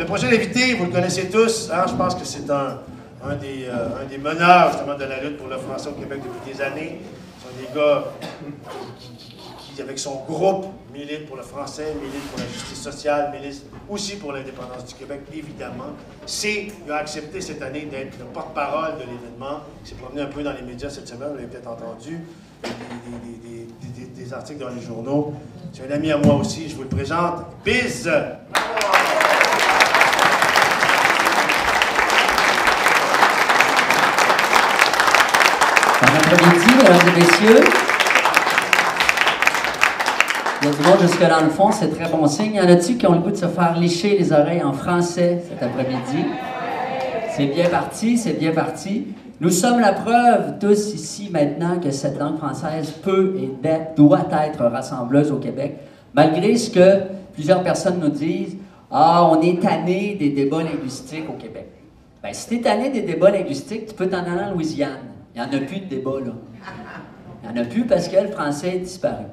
Le prochain invité, vous le connaissez tous, hein, je pense que c'est un des meneurs justement de la lutte pour le français au Québec depuis des années. C'est un des gars qui, avec son groupe, milite pour le français, milite pour la justice sociale, milite aussi pour l'indépendance du Québec, évidemment. Il a accepté cette année d'être le porte-parole de l'événement. Il s'est promené un peu dans les médias cette semaine, vous l'avez peut-être entendu, des articles dans les journaux. C'est un ami à moi aussi, je vous le présente, Biz! Bon après-midi, mesdames et messieurs. Il y a du monde jusque dans le fond, c'est très bon signe. Y en a-t-il qui ont le goût de se faire licher les oreilles en français cet après-midi? C'est bien parti, c'est bien parti. Nous sommes la preuve, tous ici maintenant, que cette langue française peut et doit être rassembleuse au Québec, malgré ce que plusieurs personnes nous disent. Ah, on est tanné des débats linguistiques au Québec. Bien, si tu es tanné des débats linguistiques, tu peux t'en aller en Louisiane. Il n'y en a plus de débat, là. Il n'y en a plus parce que le français est disparu.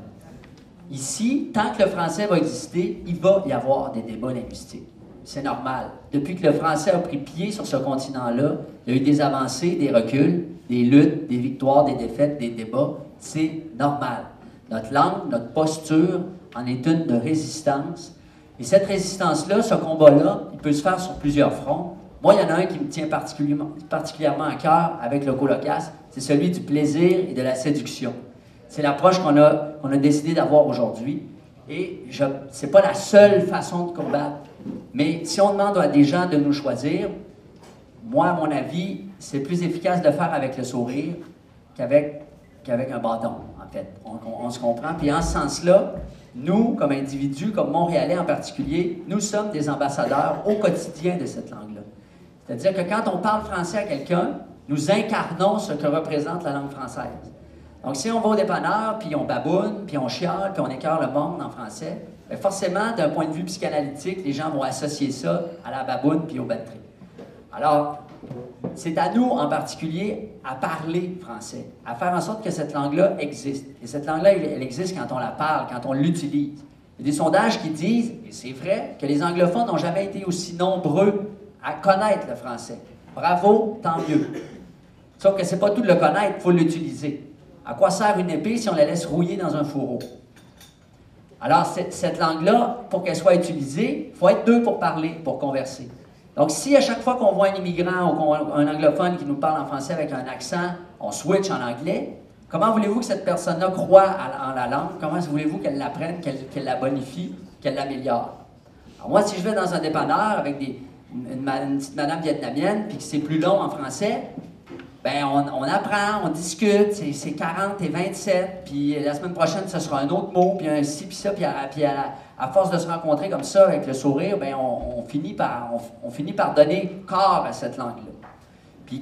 Ici, tant que le français va exister, il va y avoir des débats linguistiques. C'est normal. Depuis que le français a pris pied sur ce continent-là, il y a eu des avancées, des reculs, des luttes, des victoires, des défaites, des débats. C'est normal. Notre langue, notre posture en est une de résistance. Et cette résistance-là, ce combat-là, il peut se faire sur plusieurs fronts. Moi, il y en a un qui me tient particulièrement à cœur avec le colocasse, c'est celui du plaisir et de la séduction. C'est l'approche qu'on a décidé d'avoir aujourd'hui. Et ce n'est pas la seule façon de combattre. Mais si on demande à des gens de nous choisir, moi, à mon avis, c'est plus efficace de le faire avec le sourire qu'avec un bâton, en fait. On se comprend. Puis en ce sens-là, nous, comme individus, comme Montréalais en particulier, nous sommes des ambassadeurs au quotidien de cette langue-là. C'est-à-dire que quand on parle français à quelqu'un, nous incarnons ce que représente la langue française. Donc, si on va au dépanneur, puis on baboune, puis on chiale, puis on écœure le monde en français, bien forcément, d'un point de vue psychanalytique, les gens vont associer ça à la baboune puis aux batteries. Alors, c'est à nous, en particulier, à parler français, à faire en sorte que cette langue-là existe. Et cette langue-là, elle existe quand on la parle, quand on l'utilise. Il y a des sondages qui disent, et c'est vrai, que les anglophones n'ont jamais été aussi nombreux à connaître le français. Bravo, tant mieux. Sauf que c'est pas tout de le connaître, il faut l'utiliser. À quoi sert une épée si on la laisse rouiller dans un fourreau? Alors, cette langue-là, pour qu'elle soit utilisée, il faut être deux pour parler, pour converser. Donc, si à chaque fois qu'on voit un immigrant ou un anglophone qui nous parle en français avec un accent, on switch en anglais, comment voulez-vous que cette personne-là croie en la langue? Comment voulez-vous qu'elle l'apprenne, qu'elle la bonifie, qu'elle l'améliore? Alors moi, si je vais dans un dépanneur avec une petite madame vietnamienne, puis que c'est plus long en français, bien, on apprend, on discute, c'est 40 et 27, puis la semaine prochaine, ce sera un autre mot, puis un ci, puis ça, puis à force de se rencontrer comme ça, avec le sourire, bien, on finit par donner corps à cette langue-là. Puis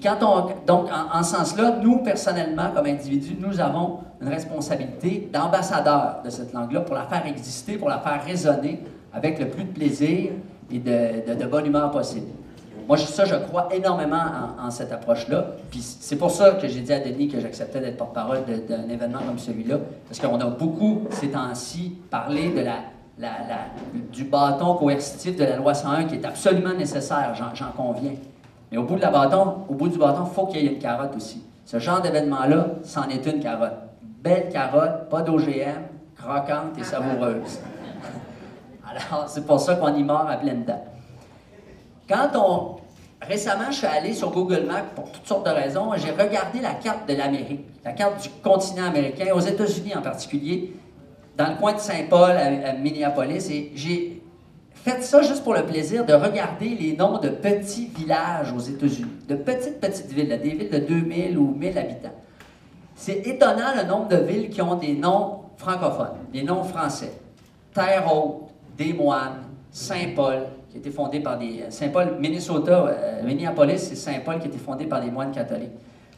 donc, en ce sens-là, nous, personnellement, comme individus, nous avons une responsabilité d'ambassadeur de cette langue-là pour la faire exister, pour la faire résonner avec le plus de plaisir et de bonne humeur possible. Moi, je crois énormément en cette approche-là. Puis c'est pour ça que j'ai dit à Denis que j'acceptais d'être porte-parole d'un événement comme celui-là. Parce qu'on a beaucoup, ces temps-ci, parlé du bâton coercitif de la loi 101 qui est absolument nécessaire, j'en conviens. Mais au bout du bâton, il faut qu'il y ait une carotte aussi. Ce genre d'événement-là, c'en est une carotte. Belle carotte, pas d'OGM, croquante et savoureuse. Alors, c'est pour ça qu'on y mord à pleines dents. Récemment, je suis allé sur Google Maps pour toutes sortes de raisons. J'ai regardé la carte de l'Amérique, la carte du continent américain, aux États-Unis en particulier, dans le coin de Saint-Paul, à Minneapolis, et j'ai fait ça juste pour le plaisir de regarder les noms de petits villages aux États-Unis, de petites villes, des villes de 2000 ou 1000 habitants. C'est étonnant le nombre de villes qui ont des noms francophones, des noms français. Terre-Haute, Des Moines, Saint-Paul, qui a été fondé par des... Saint-Paul, Minnesota, Minneapolis, c'est Saint-Paul qui a été fondé par des moines catholiques.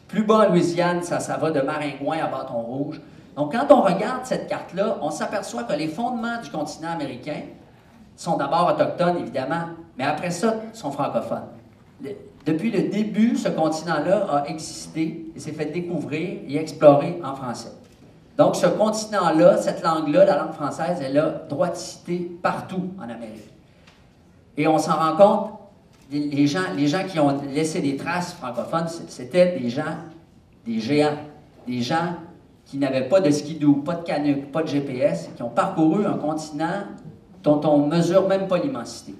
Plus bas en Louisiane, ça va de Maringouin à Bâton Rouge. Donc, quand on regarde cette carte-là, on s'aperçoit que les fondements du continent américain sont d'abord autochtones, évidemment, mais après ça, sont francophones. Depuis le début, ce continent-là a existé et s'est fait découvrir et explorer en français. Donc, ce continent-là, cette langue-là, la langue française, elle a droiticité partout en Amérique. Et on s'en rend compte, les gens qui ont laissé des traces francophones, c'était des gens, des géants, des gens qui n'avaient pas de skidoo, pas de canuc, pas de GPS, qui ont parcouru un continent dont on ne mesure même pas l'immensité.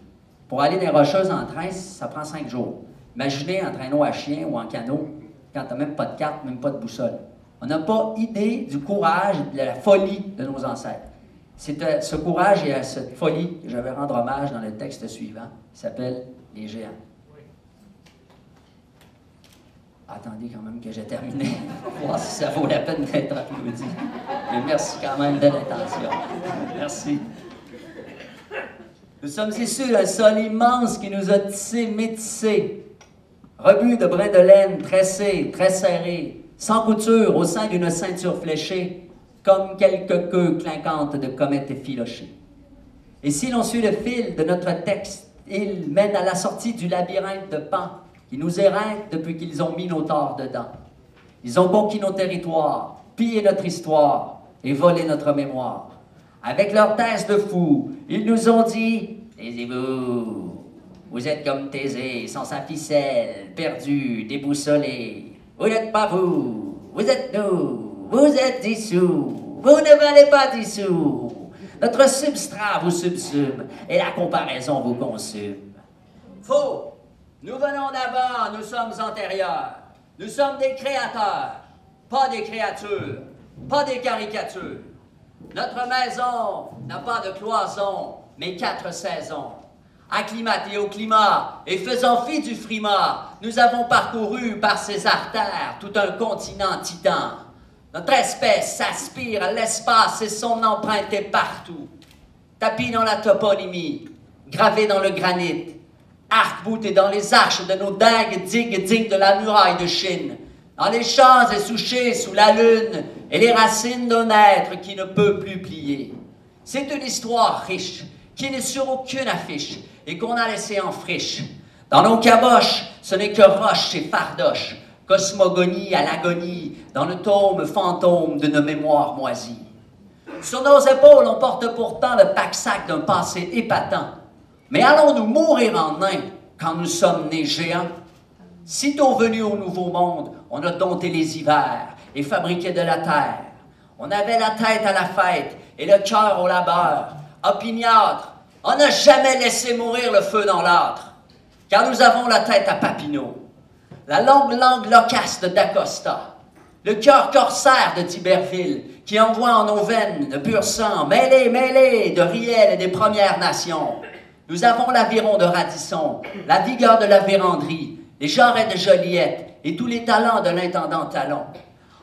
Pour aller des Rocheuses en train, ça prend 5 jours. Imaginez en traîneau à chien ou en canot, quand tu n'as même pas de carte, même pas de boussole. On n'a pas idée du courage et de la folie de nos ancêtres. C'est à ce courage et à cette folie que je vais rendre hommage dans le texte suivant, qui s'appelle « Les géants ». Attendez quand même que j'ai terminé, pour voir si ça vaut la peine d'être applaudi. Mais merci quand même de l'intention. Merci. Nous sommes issus d'un sol immense qui nous a tissés, métissés, rebus de brins de laine, tressés, très serrés, sans couture, au sein d'une ceinture fléchée, comme quelques queues clinquantes de comètes effilochées. Et si l'on suit le fil de notre texte, il mène à la sortie du labyrinthe de Pan, qui nous éreinte depuis qu'ils ont mis nos torts dedans. Ils ont conquis nos territoires, pillé notre histoire et volé notre mémoire. Avec leurs thèses de fous, ils nous ont dit « Taisez-vous, vous êtes comme Thésée, sans sa ficelle, perdus, déboussolés. Vous n'êtes pas vous, vous êtes nous, vous êtes dissous, vous ne valez pas dissous. Notre substrat vous subsume et la comparaison vous consume. » Faux! Nous venons d'avant, nous sommes antérieurs. Nous sommes des créateurs, pas des créatures, pas des caricatures. Notre maison n'a pas de cloison, mais 4 saisons. Acclimatés au climat et faisant fi du frima, nous avons parcouru par ces artères tout un continent titan. Notre espèce s'aspire à l'espace et son empreinte est partout. Tapis dans la toponymie, gravé dans le granit, arc-bouté dans les arches de nos dingues digues dignes de la muraille de Chine, dans les champs essouchés sous la lune et les racines d'un être qui ne peut plus plier. C'est une histoire riche, qui n'est sur aucune affiche et qu'on a laissée en friche. Dans nos caboches, ce n'est que roche et fardoche, cosmogonie à l'agonie, dans le tome fantôme de nos mémoires moisies. Sur nos épaules, on porte pourtant le pack-sac d'un passé épatant. Mais allons-nous mourir en nains quand nous sommes nés géants? Sitôt venus au Nouveau Monde, on a dompté les hivers et fabriqué de la terre. On avait la tête à la fête et le cœur au labeur. Opiniâtre, on n'a jamais laissé mourir le feu dans l'âtre, car nous avons la tête à Papineau, la longue langue loquace de d'Acosta, le cœur corsaire de d'Iberville, qui envoie en nos veines de pur sang, mêlé, mêlé, de Riel et des Premières Nations. Nous avons l'aviron de Radisson, la vigueur de la véranderie, les jarrets de Joliette et tous les talents de l'intendant Talon.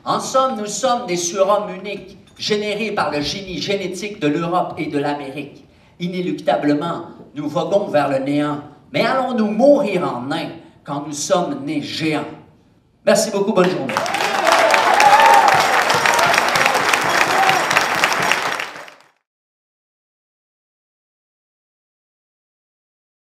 En somme, nous sommes des surhommes uniques, générés par le génie génétique de l'Europe et de l'Amérique. Inéluctablement, nous voguons vers le néant. Mais allons-nous mourir en nains quand nous sommes nés géants? Merci beaucoup, bonne journée.